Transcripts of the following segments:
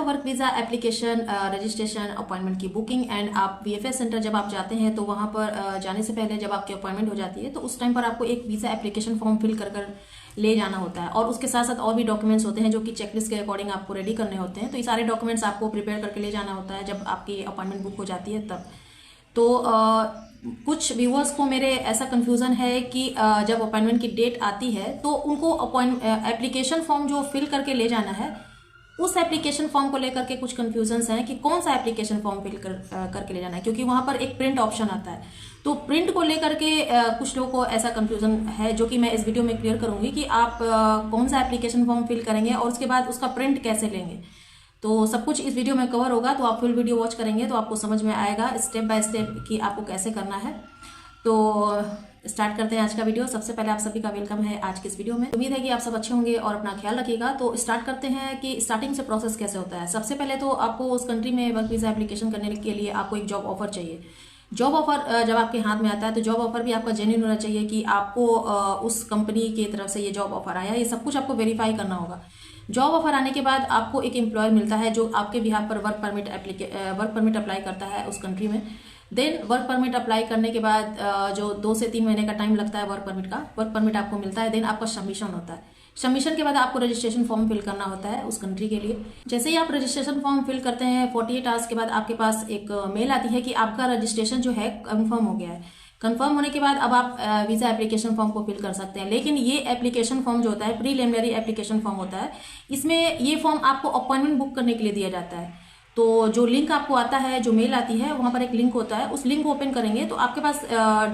Work visa application, registration, appointment की booking and आप VFS centre जब आप जाते हैं तो वहाँ पर जाने से पहले जब आपकी अपॉइंटमेंट हो जाती है तो उस टाइम पर आपको एक वीज़ा एप्लीकेशन फॉर्म फिल कर ले जाना होता है और उसके साथ साथ और भी डॉक्यूमेंट्स होते हैं जो कि चेकलिस्ट के अकॉर्डिंग आपको रेडी करने होते हैं। तो ये सारे डॉक्यूमेंट्स आपको प्रिपेयर करके ले जाना होता है जब आपकी अपॉइंटमेंट बुक हो जाती है तब। तो कुछ व्यूअर्स को मेरे ऐसा कंफ्यूजन है कि जब अपॉइंटमेंट की डेट आती है तो उनको एप्लीकेशन फॉर्म जो फिल करके ले जाना है उस एप्लीकेशन फॉर्म को लेकर के कुछ कंफ्यूजन्स हैं कि कौन सा एप्लीकेशन फॉर्म फिल करके ले जाना है, क्योंकि वहां पर एक प्रिंट ऑप्शन आता है। तो प्रिंट को लेकर के कुछ लोगों को ऐसा कंफ्यूजन है जो कि मैं इस वीडियो में क्लियर करूंगी कि आप कौन सा एप्लीकेशन फॉर्म फिल करेंगे और उसके बाद उसका प्रिंट कैसे लेंगे। तो सब कुछ इस वीडियो में कवर होगा, तो आप फुल वीडियो वॉच करेंगे तो आपको समझ में आएगा स्टेप बाय स्टेप कि आपको कैसे करना है। तो स्टार्ट करते हैं आज का वीडियो। सबसे पहले आप सभी का वेलकम है आज के इस वीडियो में। उम्मीद है कि आप सब अच्छे होंगे और अपना ख्याल रखिएगा। तो स्टार्ट करते हैं कि स्टार्टिंग से प्रोसेस कैसे होता है। सबसे पहले तो आपको उस कंट्री में वर्क वीज़ा एप्लीकेशन करने के लिए आपको एक जॉब ऑफर चाहिए। जॉब ऑफर जब आपके हाथ में आता है तो जॉब ऑफर भी आपका जेन्युइन होना चाहिए कि आपको उस कंपनी की तरफ से ये जॉब ऑफर आया, ये सब कुछ आपको वेरीफाई करना होगा। जॉब ऑफर आने के बाद आपको एक एम्प्लॉयर मिलता है जो आपके बिहाफ पर वर्क परमिट अप्लाई करता है उस कंट्री में। देन वर्क परमिट अप्लाई करने के बाद जो 2 से 3 महीने का टाइम लगता है वर्क परमिट आपको मिलता है। देन आपका सबमिशन होता है। सबमिशन के बाद आपको रजिस्ट्रेशन फॉर्म फिल करना होता है उस कंट्री के लिए। जैसे ही आप रजिस्ट्रेशन फॉर्म फिल करते हैं 48 आवर्स के बाद आपके पास एक मेल आती है कि आपका रजिस्ट्रेशन जो है कंफर्म हो गया है। कंफर्म होने के बाद अब आप वीज़ा एप्लीकेशन फॉर्म को फिल कर सकते हैं। लेकिन ये एप्लीकेशन फॉर्म जो होता है प्रीलिमिनरी एप्लीकेशन फॉर्म होता है, इसमें ये फॉर्म आपको अपॉइंटमेंट बुक करने के लिए दिया जाता है। तो जो लिंक आपको आता है, जो मेल आती है, वहाँ पर एक लिंक होता है। उस लिंक को ओपन करेंगे तो आपके पास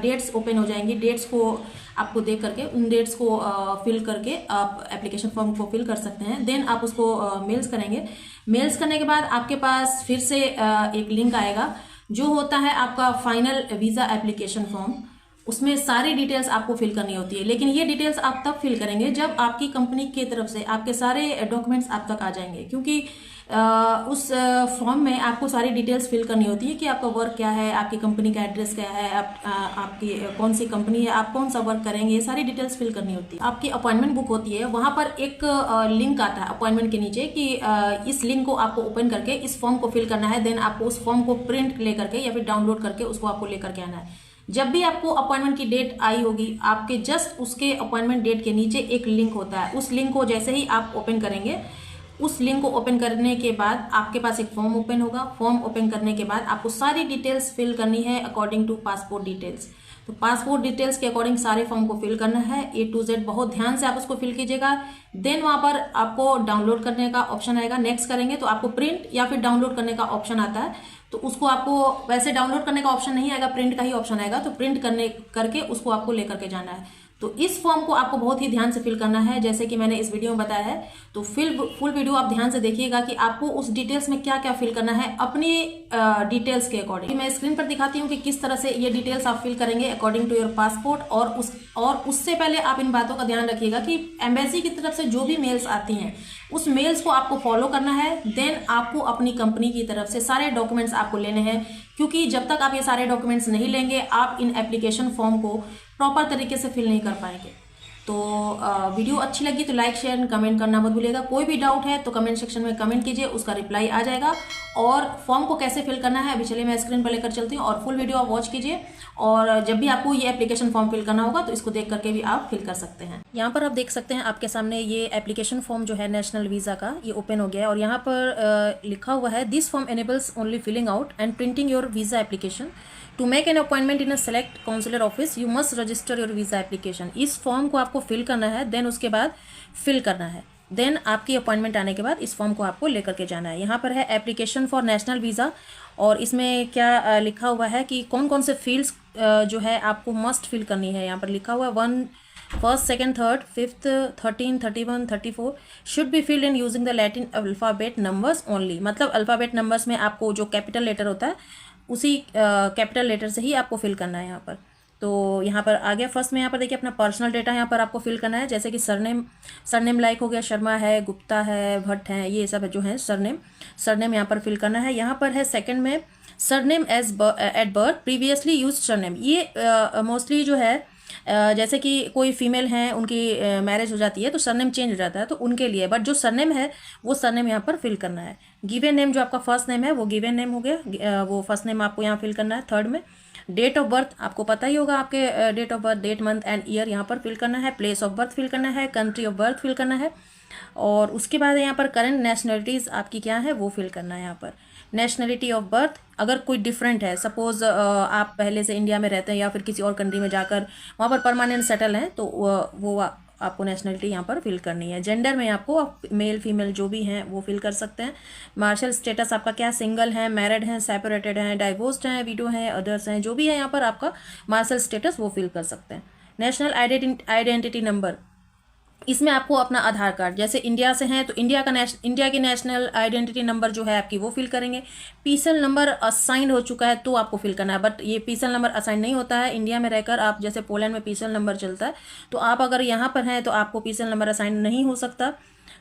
डेट्स ओपन हो जाएंगी। डेट्स को आपको देख करके उन डेट्स को फिल करके आप एप्लीकेशन फॉर्म को फिल कर सकते हैं। देन आप उसको मेल्स करेंगे। मेल्स करने के बाद आपके पास फिर से एक लिंक आएगा जो होता है आपका फाइनल वीज़ा एप्लीकेशन फॉर्म। उसमें सारी डिटेल्स आपको फिल करनी होती है, लेकिन ये डिटेल्स आप तब फिल करेंगे जब आपकी कंपनी की तरफ से आपके सारे डॉक्यूमेंट्स आप तक आ जाएंगे, क्योंकि उस फॉर्म में आपको सारी डिटेल्स फिल करनी होती है कि आपका वर्क क्या है, आपकी कंपनी का एड्रेस क्या है, आपकी कौन सी कंपनी है, आप कौन सा वर्क करेंगे, ये सारी डिटेल्स फिल करनी होती है। आपकी अपॉइंटमेंट बुक होती है, वहां पर एक लिंक आता है अपॉइंटमेंट के नीचे कि इस लिंक को आपको ओपन करके इस फॉर्म को फिल करना है। देन आपको उस फॉर्म को प्रिंट लेकर के या फिर डाउनलोड करके उसको आपको लेकर के आना है। जब भी आपको अपॉइंटमेंट की डेट आई होगी, आपके जस्ट उसके अपॉइंटमेंट डेट के नीचे एक लिंक होता है। उस लिंक को जैसे ही आप ओपन करेंगे, उस लिंक को ओपन करने के बाद आपके पास एक फॉर्म ओपन होगा। फॉर्म ओपन करने के बाद आपको सारी डिटेल्स फिल करनी है अकॉर्डिंग टू पासपोर्ट डिटेल्स। तो पासपोर्ट डिटेल्स के अकॉर्डिंग सारे फॉर्म को फिल करना है A to Z। बहुत ध्यान से आप उसको फिल कीजिएगा। देन वहां पर आपको डाउनलोड करने का ऑप्शन आएगा। नेक्स्ट करेंगे तो आपको प्रिंट या फिर डाउनलोड करने का ऑप्शन आता है। तो उसको आपको वैसे डाउनलोड करने का ऑप्शन नहीं आएगा, प्रिंट का ही ऑप्शन आएगा। तो प्रिंट करके उसको आपको लेकर के जाना है। तो इस फॉर्म को आपको बहुत ही ध्यान से फिल करना है, जैसे कि मैंने इस वीडियो में बताया है। तो फुल वीडियो आप ध्यान से देखिएगा कि आपको उस डिटेल्स में क्या क्या फिल करना है अपनी डिटेल्स के अकॉर्डिंग। मैं स्क्रीन पर दिखाती हूँ कि किस तरह से ये डिटेल्स आप फिल करेंगे अकॉर्डिंग टू योर पासपोर्ट। और उससे पहले आप इन बातों का ध्यान रखिएगा कि एम्बेसी की तरफ से जो भी मेल्स आती हैं उस मेल्स को आपको फॉलो करना है। देन आपको अपनी कंपनी की तरफ से सारे डॉक्यूमेंट्स आपको लेने हैं, क्योंकि जब तक आप ये सारे डॉक्यूमेंट्स नहीं लेंगे आप इन एप्लीकेशन फॉर्म को प्रॉपर तरीके से फिल नहीं कर पाएंगे। तो वीडियो अच्छी लगी तो लाइक शेयर कमेंट करना मत भूलिएगा। कोई भी डाउट है तो कमेंट सेक्शन में कमेंट कीजिए, उसका रिप्लाई आ जाएगा। और फॉर्म को कैसे फिल करना है अभी चलिए मैं स्क्रीन पर लेकर चलती हूँ और फुल वीडियो आप वॉच कीजिए। और जब भी आपको ये एप्लीकेशन फॉर्म फिल करना होगा तो इसको देख करके भी आप फिल कर सकते हैं। यहाँ पर आप देख सकते हैं आपके सामने ये एप्लीकेशन फॉर्म जो है नेशनल वीज़ा का, ये ओपन हो गया है। और यहाँ पर लिखा हुआ है this form enables only filling out and printing your visa application. To make an appointment in a select consular office you must register your visa application. इस फॉर्म को आपको फिल करना है, देन उसके बाद फिल करना है। देन आपकी अपॉइंटमेंट आने के बाद इस फॉर्म को आपको लेकर के जाना है। यहाँ पर है एप्लीकेशन फॉर नेशनल वीज़ा और इसमें क्या लिखा हुआ है कि कौन कौन से फील्ड्स जो है आपको मस्ट फिल करनी है। यहाँ पर लिखा हुआ है 1, 1st, 2nd, 3rd, 5th, 13, 31, 34 should be filled in using the Latin alphabet numbers only. मतलब अल्फ़ाबेट नंबर्स में आपको जो कैपिटल लेटर होता है उसी कैपिटल लेटर से ही आपको फिल करना है यहाँ पर। तो यहाँ पर आ गया फर्स्ट में, यहाँ पर देखिए अपना पर्सनल डेटा यहाँ पर आपको फिल करना है, जैसे कि सरनेम लाइक हो गया, शर्मा है, गुप्ता है, भट्ट है, ये सब जो है सरनेम यहाँ पर फिल करना है। यहाँ पर है सेकंड में surname as at birth previously used surname. ये मोस्टली जो है जैसे कि कोई फीमेल हैं, उनकी मैरिज हो जाती है तो सरनेम चेंज हो जाता है, तो उनके लिए, बट जो सरनेम है वो सरनेम यहाँ पर फिल करना है। गिवन नेम जो आपका फर्स्ट नेम है वो गिवन नेम हो गया, वो फर्स्ट नेम आपको यहाँ फिल करना है। थर्ड में डेट ऑफ बर्थ आपको पता ही होगा, आपके date of birth, date month and year यहाँ पर फिल करना है। प्लेस ऑफ बर्थ फिल करना है, कंट्री ऑफ बर्थ फिल करना है, और उसके बाद यहाँ पर करंट नेशनलिटीज़ आपकी क्या है वो फिल करना है। यहाँ पर नेशनलिटी ऑफ बर्थ अगर कोई डिफरेंट है, सपोज आप पहले से इंडिया में रहते हैं या फिर किसी और कंट्री में जाकर वहाँ पर परमानेंट सेटल हैं, तो वो आपको नेशनलिटी यहाँ पर फिल करनी है। जेंडर में आपको मेल फीमेल जो भी हैं वो फिल कर सकते हैं। मार्शल स्टेटस आपका क्या, सिंगल है, मैरिड हैं, सेपरेटेड हैं, डाइवोर्स्ड हैं, विडो हैं, अदर्स हैं, जो भी है यहाँ पर आपका मार्शल स्टेटस वो फिल कर सकते हैं। नेशनल आइडेंटिटी नंबर, इसमें आपको अपना आधार कार्ड, जैसे इंडिया से हैं तो इंडिया की नेशनल आइडेंटिटी नंबर जो है आपकी वो फिल करेंगे। पीसल नंबर असाइन हो चुका है तो आपको फिल करना है, बट ये पीसल नंबर असाइन नहीं होता है इंडिया में रहकर। आप जैसे पोलैंड में पीसल नंबर चलता है, तो आप अगर यहाँ पर हैं तो आपको पीसल नंबर असाइन नहीं हो सकता,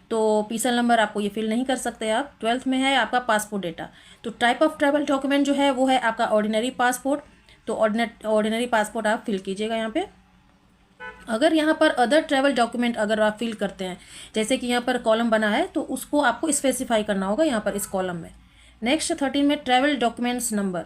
तो पीसल नंबर आपको ये फिल नहीं कर सकते आप। 12th में है आपका पासपोर्ट डेटा, तो टाइप ऑफ ट्रैवल डॉक्यूमेंट जो है वो है आपका ऑर्डिनरी पासपोर्ट, तो ऑर्डिनरी पासपोर्ट आप फिल कीजिएगा यहाँ पे। अगर यहाँ पर अदर ट्रैवल डॉक्यूमेंट अगर आप फिल करते हैं, जैसे कि यहाँ पर कॉलम बना है, तो उसको आपको स्पेसिफाई करना होगा यहाँ पर इस कॉलम में। नेक्स्ट 13 में travel documents number,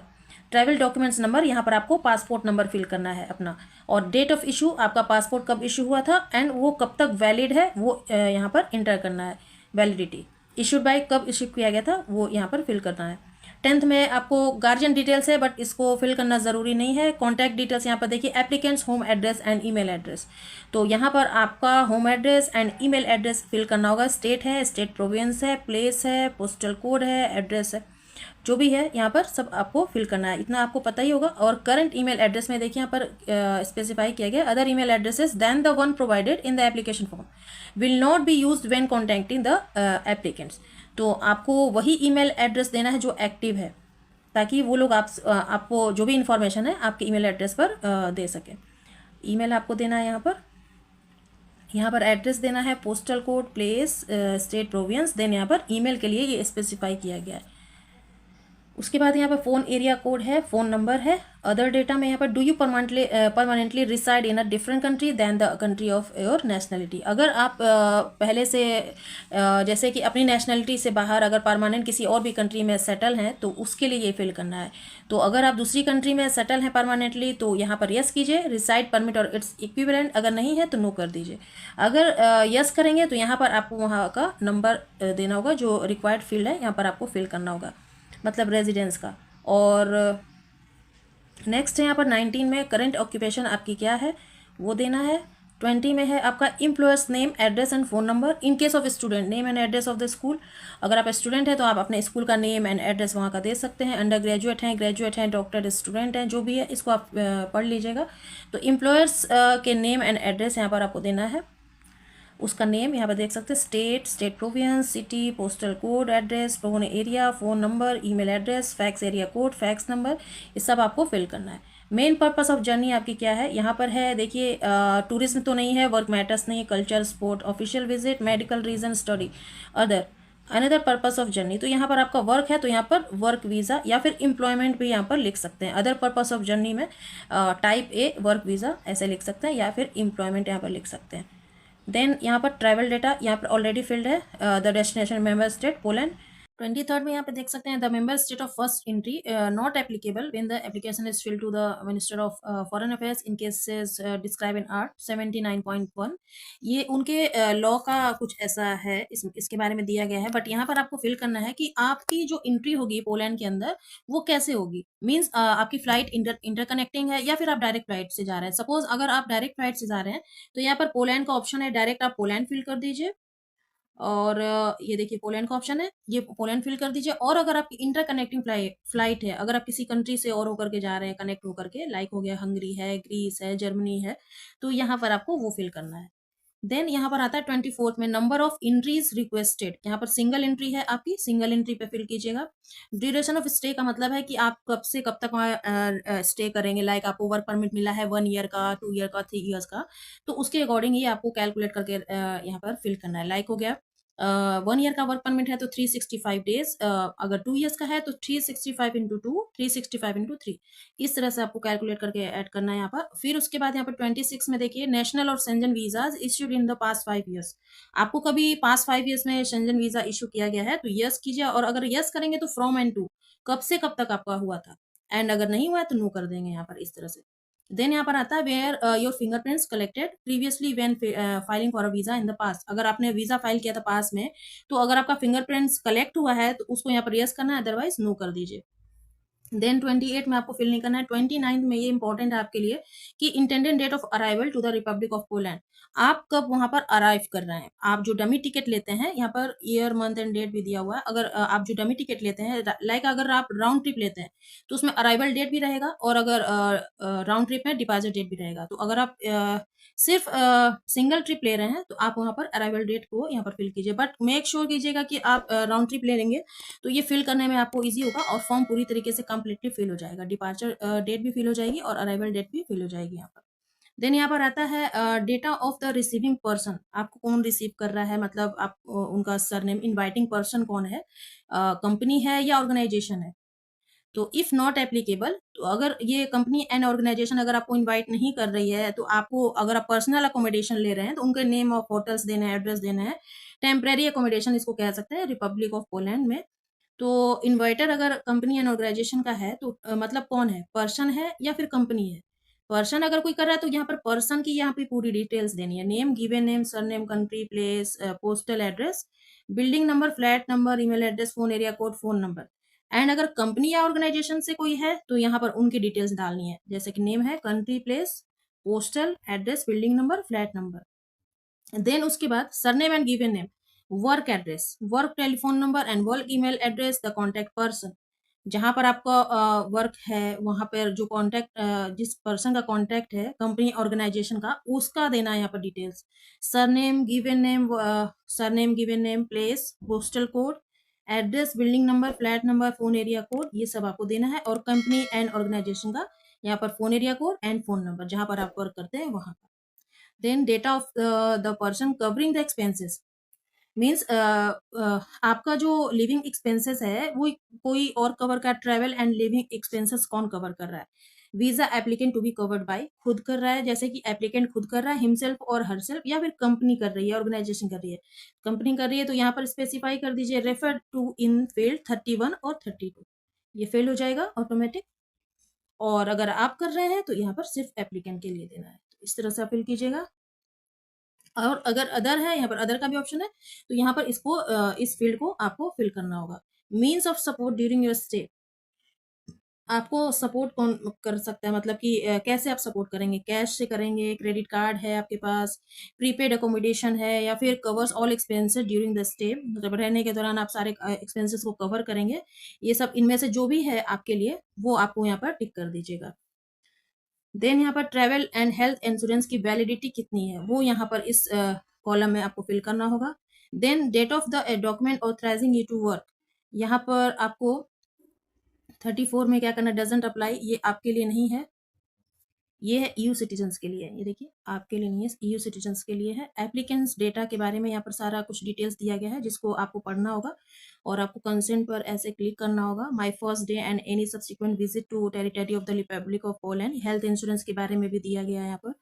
travel documents number यहाँ पर आपको पासपोर्ट नंबर फिल करना है अपना, और डेट ऑफ इशू आपका पासपोर्ट कब इशू हुआ था एंड वो कब तक वैलिड है वो यहाँ पर इंटर करना है। वैलिडिटी इशूड बाय, कब इशू किया गया था वो यहाँ पर फिल करना है। 10th में आपको गार्जियन डिटेल्स है, बट इसको फिल करना ज़रूरी नहीं है। कॉन्टैक्ट डिटेल्स यहाँ पर देखिए, applicants home address and email address, तो यहाँ पर आपका home address and email address fill करना होगा। स्टेट है, स्टेट प्रोविंस है, प्लेस है, पोस्टल कोड है, एड्रेस है, जो भी है यहाँ पर सब आपको फिल करना है, इतना आपको पता ही होगा। और करंट ईमेल एड्रेस में देखिए यहाँ पर स्पेसिफाई किया गया, other email addresses than the one provided in the application form will not be used when contacting the applicants, तो आपको वही ईमेल एड्रेस देना है जो एक्टिव है, ताकि वो लोग आपको जो भी इंफॉर्मेशन है आपके ईमेल एड्रेस पर दे सकें। ईमेल आपको देना है यहाँ पर एड्रेस देना है, postal code, place, state, province, then यहाँ पर ईमेल के लिए ये स्पेसिफाई किया गया है। उसके बाद यहाँ पर फ़ोन एरिया कोड है, फ़ोन नंबर है। अदर डेटा में यहाँ पर do you permanently reside in a different country than the country of your nationality, अगर आप पहले से जैसे कि अपनी नेशनलिटी से बाहर अगर परमानेंट किसी और भी कंट्री में सेटल हैं तो उसके लिए ये फिल करना है। तो अगर आप दूसरी कंट्री में सेटल हैं परमानेंटली तो यहाँ पर यस कीजिए, रिसाइड परमिट और इट्स इक्विवेलेंट, अगर नहीं है तो नो कर दीजिए। अगर यस करेंगे तो यहाँ पर आपको वहाँ का नंबर देना होगा, जो रिक्वायर्ड फील्ड है यहाँ पर आपको फिल करना होगा, मतलब रेजिडेंस का। और नेक्स्ट है यहाँ पर 19 में करंट ऑक्यूपेशन आपकी क्या है वो देना है। 20 में है आपका employers name, address and phone number. In case of student, name and address of the school, अगर आप स्टूडेंट हैं तो आप अपने स्कूल का नेम एंड एड्रेस वहाँ का दे सकते हैं। अंडर ग्रेजुएट हैं, ग्रेजुएट हैं, डॉक्टर, स्टूडेंट हैं, जो भी है इसको आप पढ़ लीजिएगा। तो एम्प्लॉयर्स के नेम एंड एड्रेस यहाँ पर आपको देना है, उसका नेम यहाँ पर देख सकते हैं, state, state province, city, postal code, address, phone area, phone number, email address, fax area code, fax number, ये सब आपको फिल करना है। मेन पर्पस ऑफ जर्नी आपकी क्या है यहाँ पर है, देखिए टूरिज्म तो नहीं है, वर्क मैटर्स नहीं, culture, sport, official visit, medical reason, study, another purpose of journey, तो यहाँ पर आपका वर्क है तो यहाँ पर वर्क वीज़ा या फिर एम्प्लॉयमेंट भी यहाँ पर लिख सकते हैं। अदर पर्पस ऑफ जर्नी में टाइप ए वर्क वीज़ा ऐसे लिख सकते हैं, या फिर एम्प्लॉयमेंट यहाँ पर लिख सकते हैं। देन यहाँ पर ट्रैवल डेटा यहाँ पर ऑलरेडी फिल्ड है, the destination member state Poland. 23rd में यहाँ पे देख सकते हैं, the member state of first entry not applicable when the application is filled to the minister of foreign affairs in cases describe in art 79.1, ये उनके law का कुछ ऐसा है, इसके बारे में दिया गया है। बट यहाँ पर आपको फिल करना है कि आपकी जो एंट्री होगी पोलैंड के अंदर वो कैसे होगी, मीन्स आपकी फ्लाइट इंटरकनेक्टिंग है या फिर आप डायरेक्ट फ्लाइट से जा रहे हैं। सपोज अगर आप डायरेक्ट फ्लाइट से जा रहे हैं तो यहाँ पर पोलैंड का ऑप्शन है, डायरेक्ट आप पोलैंड फिल कर दीजिए, और ये देखिए पोलैंड का ऑप्शन है, ये पोलैंड फिल कर दीजिए। और अगर आपकी इंटरकनेक्टिंग फ्लाइट है, अगर आप किसी कंट्री से और होकर के जा रहे हैं, कनेक्ट होकर के, लाइक हो गया हंगरी है, ग्रीस है, जर्मनी है, तो यहाँ पर आपको वो फिल करना है। देन यहाँ पर आता है 24th में नंबर ऑफ एंट्रीज रिक्वेस्टेड, यहाँ पर सिंगल एंट्री है आपकी, सिंगल एंट्री पे फिल कीजिएगा। ड्यूरेशन ऑफ स्टे का मतलब है कि आप कब से कब तक वहाँ स्टे करेंगे, लाइक आपको वर्क परमिट मिला है 1 ईयर का, 2 ईयर का, 3 ईयर्स का, तो उसके अकॉर्डिंग ही आपको कैलकुलेट करके यहाँ पर फिल करना है। लाइक हो गया 1 ईयर का वर्क परमिट है तो 365 डेज, अगर 2 ईयर्स का है तो 365 इंटू 2, 365 इंटू 3, इस तरह से आपको कैलकुलेट करके ऐड करना है यहाँ पर। फिर उसके बाद यहाँ पर 26 में देखिए, नेशनल और Schengen visas issued in the past 5 years. आपको कभी पास्ट 5 ईयर्स में शेंजन वीजा इशू किया गया है तो यस कीजिए, और अगर यस करेंगे तो फ्रॉम एंड टू, कब से कब तक आपका हुआ था, एंड अगर नहीं हुआ है तो नो कर देंगे यहाँ पर, इस तरह से। देन यहाँ पर आता है where your fingerprints collected previously when filing for a visa in the past. अगर आपने वीजा फाइल किया था पास में, तो अगर आपका फिंगरप्रिंट्स कलेक्ट हुआ है तो उसको यहाँ पर यस करना है, अदरवाइज नो कर दीजिए। देन 28 में आपको फिल नहीं करना है। 29 में ये इंपॉर्टेंट है आपके लिए कि intended date of arrival to the Republic of Poland. आप कब वहां पर अराइव कर रहे हैं। आप जो डमी टिकट लेते हैं, यहाँ per year month and date भी दिया हुआ है। अगर आप जो डमी टिकट लेते हैं, लाइक अगर आप राउंड ट्रिप लेते हैं तो उसमें अराइवल डेट भी रहेगा, और अगर राउंड ट्रिप में डिपाजिट डेट भी रहेगा। तो अगर आप सिर्फ सिंगल ट्रिप ले रहे हैं तो आप वहां पर अराइवल डेट को यहाँ पर फिल कीजिए, बट मेक श्योर कीजिएगा कि आप राउंड ट्रिप ले लेंगे तो ये फिल करने में आपको इजी होगा, और फॉर्म पूरी तरीके से कंप्लीटली फिल हो जाएगा। डिपार्चर डेट भी फिल हो जाएगी और अराइवल डेट भी फिल हो जाएगी यहाँ पर। देन यहाँ पर आता है data of the receiving person. आपको कौन रिसीव कर रहा है, मतलब आप उनका सरनेम, इनवाइटिंग पर्सन कौन है, कंपनी है या ऑर्गेनाइजेशन है। तो इफ नॉट एप्लीकेबल, तो अगर ये कंपनी एंड ऑर्गेनाइजेशन अगर आपको इनवाइट नहीं कर रही है, तो आपको, अगर आप पर्सनल अकोमोडेशन ले रहे हैं तो उनके नेम ऑफ होटल्स देना है, एड्रेस देना है। टेम्परेरी अकोमोडेशन इसको कह सकते हैं रिपब्लिक ऑफ पोलैंड में। तो इन्वर्टर अगर कंपनी एंड ऑर्गेनाइजेशन का है तो मतलब कौन है, पर्सन है या फिर कंपनी है। पर्सन अगर कोई कर रहा है तो यहाँ पर पर्सन की यहाँ पे पूरी डिटेल्स देनी है, name, given name, surname, country, place, postal address, building number, flat number, email address, phone area code, phone number. And अगर कंपनी या ऑर्गेनाइजेशन से कोई है तो यहाँ पर उनकी डिटेल्स डालनी है, जैसे कि नेम है, country, place, postal address, building number, flat number. Then उसके बाद surname and given name, work address, work telephone number and work email address, the contact person. जहां पर आपका वर्क है वहां पर जो कॉन्टैक्ट, जिस पर्सन का कॉन्टैक्ट है कंपनी ऑर्गेनाइजेशन का, उसका देना है यहाँ पर details. Surname given name, surname given name, place, postal code, address, building number, flat number, phone area code, ये सब आपको देना है। और कंपनी एंड ऑर्गेनाइजेशन का यहाँ पर phone area code and phone number, जहां पर आप वर्क करते हैं वहां का। Then data of the person covering the expenses, means आपका जो लिविंग एक्सपेंसेस है वो कोई और कवर कर, ट्रेवल एंड लिविंग एक्सपेंसेस कौन कवर कर रहा है। Visa applicant to be covered by, खुद कर रहा है, जैसे कि एप्लीकेंट खुद कर रहा है, हिमसेल्फ और हरसेल्फ, या फिर कंपनी कर रही है, ऑर्गेनाइजेशन कर रही है। कंपनी कर रही है तो यहाँ पर स्पेसिफाई कर दीजिए रेफर टू इन फील्ड 31 और 32, ये फेल हो जाएगा ऑटोमेटिक। और अगर आप कर रहे हैं तो यहाँ पर सिर्फ एप्लीकेंट के लिए देना है, तो इस तरह से आप फिल कीजिएगा। और अगर अदर है, यहाँ पर अदर का भी ऑप्शन है, तो यहाँ पर इसको इस फील्ड को आपको फिल करना होगा। Means of support during your stay, आपको सपोर्ट कौन कर सकता है, मतलब कि कैसे आप सपोर्ट करेंगे, कैश से करेंगे, क्रेडिट कार्ड है आपके पास, प्रीपेड अकोमोडेशन है, या फिर covers all expenses during the stay, मतलब रहने के दौरान आप सारे एक्सपेंसेस को कवर करेंगे। ये सब इनमें से जो भी है आपके लिए वो आपको यहाँ पर टिक कर दीजिएगा। देन यहाँ पर ट्रेवल एंड हेल्थ इंश्योरेंस की वैलिडिटी कितनी है वो यहाँ पर इस कॉलम में आपको फिल करना होगा। Then date of the document authorising you to work, यहाँ पर आपको 34 में क्या करना, डजेंट अप्लाई, ये आपके लिए नहीं है, ये है ईयू सिटीजन्स के लिए। ये देखिए आपके लिए नहीं है, ईयू सिटीजन्स के लिए है। एप्लीकेंट्स डेटा के बारे में यहाँ पर सारा कुछ डिटेल्स दिया गया है जिसको आपको पढ़ना होगा, और आपको कंसेंट पर ऐसे क्लिक करना होगा। My first day and any subsequent visit to territory of the Republic of Poland, health insurance के बारे में भी दिया गया है यहाँ पर।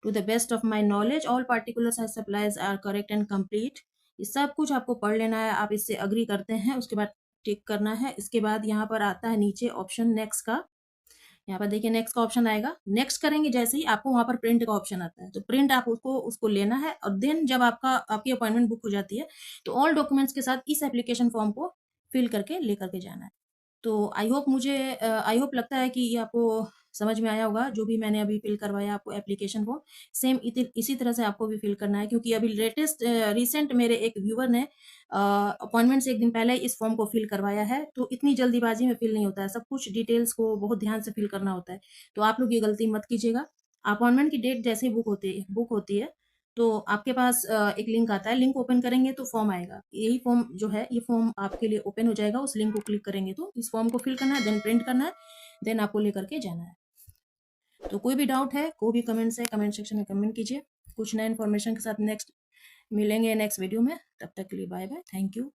To the best of my knowledge all particulars and supplies are correct and complete, ये सब कुछ आपको पढ़ लेना है। आप इससे अग्री करते हैं, उसके बाद टिक करना है। इसके बाद यहाँ पर आता है नीचे ऑप्शन नेक्स्ट का, यहाँ पर देखिए नेक्स्ट का ऑप्शन आएगा। नेक्स्ट करेंगे जैसे ही आपको वहां पर प्रिंट का ऑप्शन आता है, तो प्रिंट आप उसको लेना है, और देन जब आपकी अपॉइंटमेंट बुक हो जाती है तो ऑल डॉक्यूमेंट्स के साथ इस एप्लीकेशन फॉर्म को फिल करके लेकर के जाना है। तो आई होप लगता है कि ये आपको समझ में आया होगा, जो भी मैंने अभी फिल करवाया आपको एप्लीकेशन फॉर्म, सेम इसी तरह से आपको भी फिल करना है। क्योंकि अभी लेटेस्ट रिसेंट मेरे एक व्यूवर ने अपॉइंटमेंट से एक दिन पहले इस फॉर्म को फिल करवाया है, तो इतनी जल्दीबाजी में फिल नहीं होता है, सब कुछ डिटेल्स को बहुत ध्यान से फिल करना होता है। तो आप लोग ये गलती मत कीजिएगा। अपॉइंटमेंट की डेट जैसे ही बुक होती है तो आपके पास एक लिंक आता है, लिंक ओपन करेंगे तो फॉर्म आएगा। यही फॉर्म जो है, ये फॉर्म आपके लिए ओपन हो जाएगा, उस लिंक को क्लिक करेंगे तो इस फॉर्म को फिल करना है, देन प्रिंट करना है, देन आपको लेकर के जाना है। तो कोई भी डाउट है, कोई भी कमेंट्स है, कमेंट सेक्शन में कमेंट कीजिए। कुछ नए इन्फॉर्मेशन के साथ नेक्स्ट मिलेंगे नेक्स्ट वीडियो में, तब तक के लिए बाय बाय, थैंक यू।